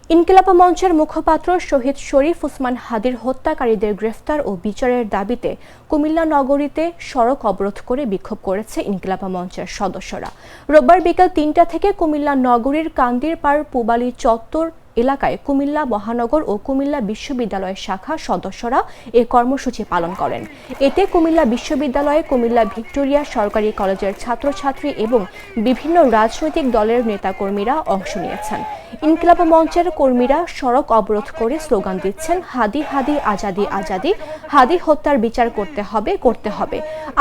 ইনকিলাব মঞ্চের মুখপাত্র শহীদ শরীফ ওসমান হাদির হত্যাকারীদের গ্রেফতার ও বিচারের দাবিতে কুমিল্লা নগরীতে সড়ক অবরোধ করে বিক্ষোভ করেছে ইনকিলাব মঞ্চের সদস্যরা। রোববার বিকেল ৩টা থেকে কুমিল্লা নগরীর কান্দিরপাড় পুবালী চত্বর এলাকায় কুমিল্লা মহানগর ও কুমিল্লা বিশ্ববিদ্যালয় শাখা সদস্যরা এ কর্মসূচি পালন করেন। এতে কুমিল্লা বিশ্ববিদ্যালয়ে কুমিল্লা ভিক্টোরিয়া সরকারি কলেজের ছাত্রছাত্রী এবং বিভিন্ন রাজনৈতিক দলের নেতাকর্মীরা অংশ নিয়েছেন। ইনকিলাব মঞ্চের কর্মীরা সড়ক অবরোধ করে স্লোগান দিচ্ছেন, হাদি হাদি আজাদি আজাদি, হাদি হত্যার বিচার করতে হবে,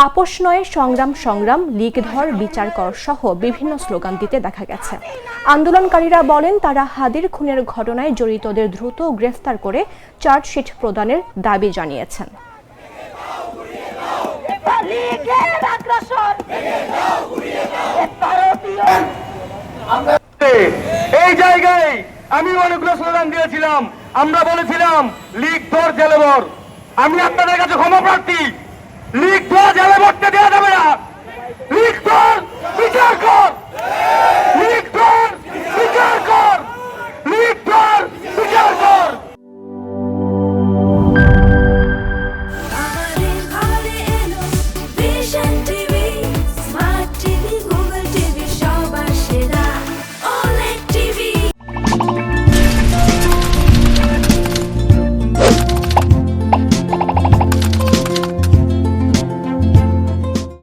আপোষ নয় সংগ্রাম সংগ্রাম, লীগ ধর বিচার কর সহ বিভিন্ন স্লোগান দিতে দেখা গেছে। আন্দোলনকারীরা বলেন, তারা হাদির খুনের ঘটনায় জড়িতদের দ্রুত গ্রেফতার করে চার্জশিট প্রদানের দাবি জানিয়েছেন। এই জায়গায় আমি অনেকগুলো স্লোগান দিয়েছিলাম। আমরা বলেছিলাম লীগ ধর জেলে ভর। আমি আপনাদের কাছে ক্ষমা প্রার্থী, লীগ ধর জেলে ভরতে দেওয়া যাবে না।